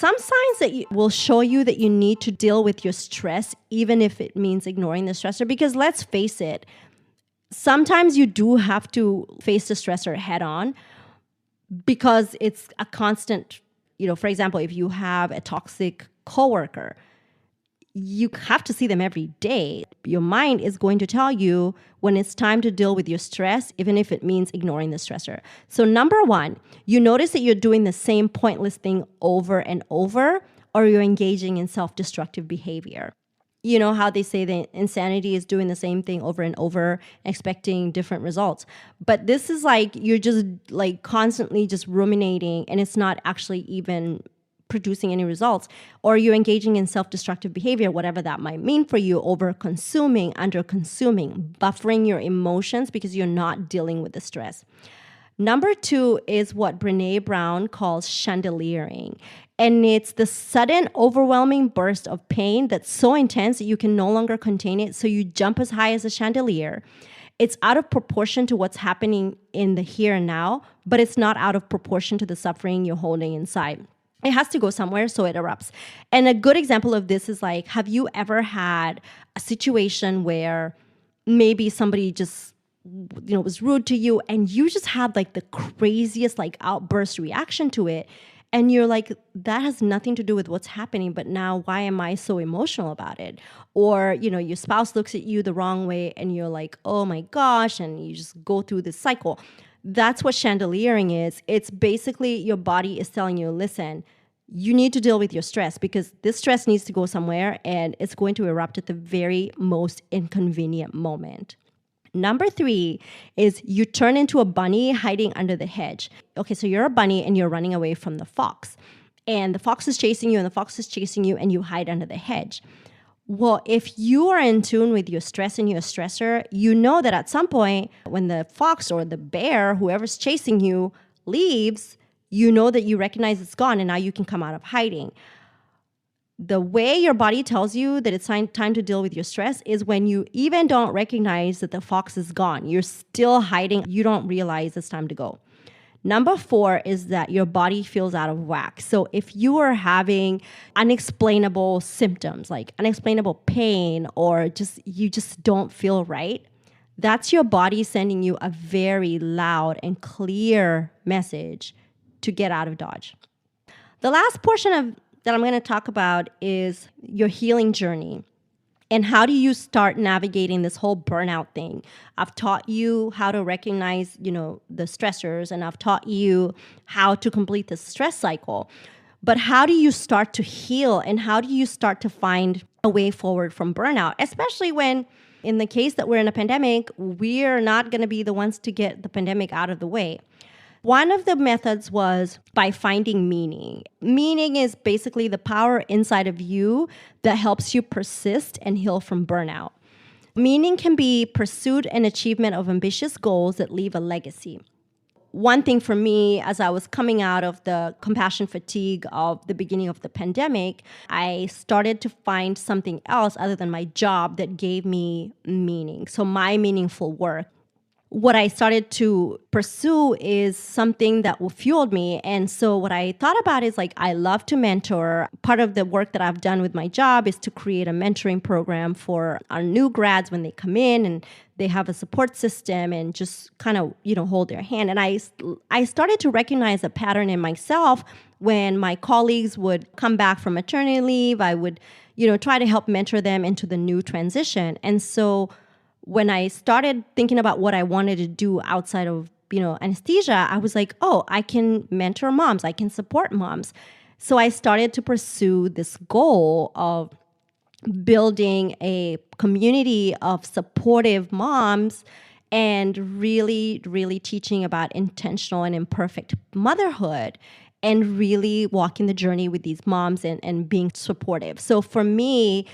some signs that will show you that you need to deal with your stress, even if it means ignoring the stressor. Because let's face it, sometimes you do have to face the stressor head on because it's a constant, for example, if you have a toxic coworker, you have to see them every day. Your mind is going to tell you when it's time to deal with your stress, even if it means ignoring the stressor. So number one, you notice that you're doing the same pointless thing over and over, or you're engaging in self-destructive behavior. You know how they say that insanity is doing the same thing over and over, expecting different results. But this is like you're just like constantly just ruminating, and it's not actually even producing any results, or you're engaging in self-destructive behavior, whatever that might mean for you, over-consuming, under-consuming, buffering your emotions because you're not dealing with the stress. Number two is what Brené Brown calls chandeliering. And it's the sudden, overwhelming burst of pain that's so intense that you can no longer contain it, so you jump as high as a chandelier. It's out of proportion to what's happening in the here and now, but it's not out of proportion to the suffering you're holding inside. It has to go somewhere, so it erupts. And a good example of this is like, have you ever had a situation where maybe somebody just, was rude to you, and you just had like the craziest like outburst reaction to it, and you're like, that has nothing to do with what's happening, but now why am I so emotional about it? Or, your spouse looks at you the wrong way, and you're like, oh my gosh, and you just go through this cycle. That's what chandeliering is. It's basically your body is telling you, listen, you need to deal with your stress because this stress needs to go somewhere, and it's going to erupt at the very most inconvenient moment. Number three is you turn into a bunny hiding under the hedge. Okay, so you're a bunny and you're running away from the fox. And the fox is chasing you and the fox is chasing you, and you hide under the hedge. Well, if you are in tune with your stress and your stressor, you know that at some point when the fox or the bear, whoever's chasing you, leaves, you know that you recognize it's gone, and now you can come out of hiding. The way your body tells you that it's time to deal with your stress is when you even don't recognize that the fox is gone. You're still hiding. You don't realize it's time to go. Number four is that your body feels out of whack. So if you are having unexplainable symptoms like unexplainable pain, or you just don't feel right, that's your body sending you a very loud and clear message to get out of Dodge. The last portion that I'm going to talk about is your healing journey. And how do you start navigating this whole burnout thing? I've taught you how to recognize, the stressors, and I've taught you how to complete the stress cycle. But how do you start to heal, and how do you start to find a way forward from burnout? Especially when, in the case that we're in a pandemic, we're not going to be the ones to get the pandemic out of the way. One of the methods was by finding meaning. Meaning is basically the power inside of you that helps you persist and heal from burnout. Meaning can be pursuit and achievement of ambitious goals that leave a legacy. One thing for me, as I was coming out of the compassion fatigue of the beginning of the pandemic, I started to find something else other than my job that gave me meaning. So my meaningful work. What I started to pursue is something that fueled me. And so what I thought about is I love to mentor. Part of the work that I've done with my job is to create a mentoring program for our new grads when they come in, and they have a support system and just kind of, hold their hand. And I started to recognize a pattern in myself when my colleagues would come back from maternity leave. I would, try to help mentor them into the new transition. And so when I started thinking about what I wanted to do outside of, anesthesia, I was like, oh, I can mentor moms. I can support moms. So I started to pursue this goal of building a community of supportive moms and really, really teaching about intentional and imperfect motherhood, and really walking the journey with these moms and being supportive. So for me,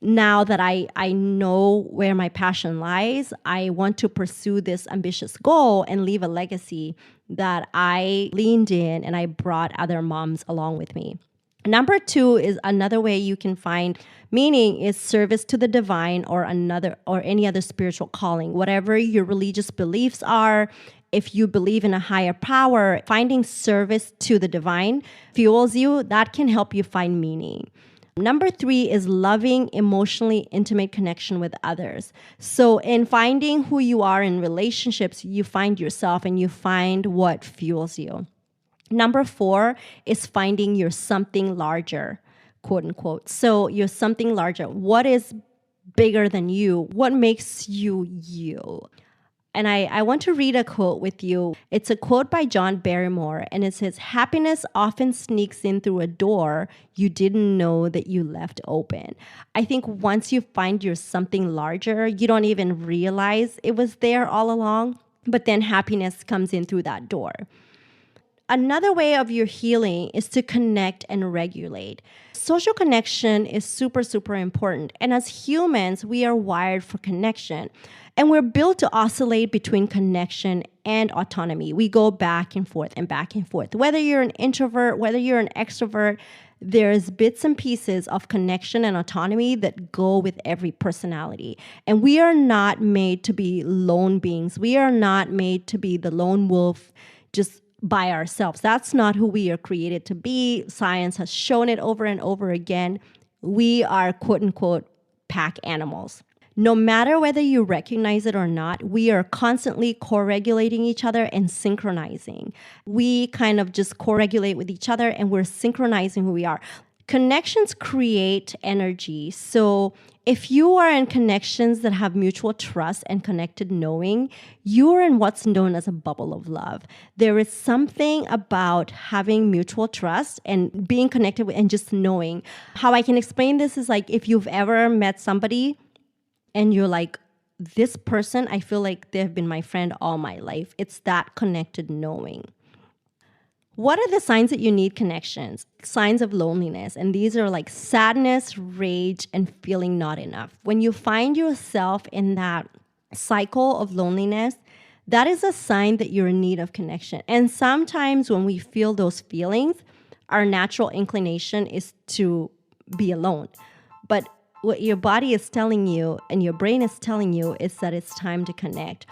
now that I know where my passion lies, I want to pursue this ambitious goal and leave a legacy that I leaned in and I brought other moms along with me. Number two is another way you can find meaning is service to the divine or any other spiritual calling. Whatever your religious beliefs are, If you believe in a higher power, finding service to the divine fuels you. That can help you find meaning. Number 3 is loving, emotionally intimate connection with others. So in finding who you are in relationships, you find yourself and you find what fuels you. Number 4 is finding your something larger, quote unquote. So your something larger. What is bigger than you? What makes you you? And I want to read a quote with you. It's a quote by John Barrymore, and it says, "Happiness often sneaks in through a door you didn't know that you left open." I think once you find your something larger, you don't even realize it was there all along, but then happiness comes in through that door. Another way of your healing is to connect and regulate. Social connection is super, super important. And as humans, we are wired for connection. And we're built to oscillate between connection and autonomy. We go back and forth and back and forth. Whether you're an introvert, whether you're an extrovert, there's bits and pieces of connection and autonomy that go with every personality. And we are not made to be lone beings. We are not made to be the lone wolf just by ourselves. That's not who we are created to be. Science has shown it over and over again. We are quote unquote pack animals. No matter whether you recognize it or not, we are constantly co-regulating each other and synchronizing. We kind of just co-regulate with each other and we're synchronizing who we are. Connections create energy. So if you are in connections that have mutual trust and connected knowing, you are in what's known as a bubble of love. There is something about having mutual trust and being connected with and just knowing. How I can explain this is like if you've ever met somebody and you're like, this person, I feel like they've been my friend all my life. It's that connected knowing. What are the signs that you need connections? Signs of loneliness. And these are like sadness, rage, and feeling not enough. When you find yourself in that cycle of loneliness, that is a sign that you're in need of connection. And sometimes when we feel those feelings, our natural inclination is to be alone. But what your body is telling you and your brain is telling you is that it's time to connect.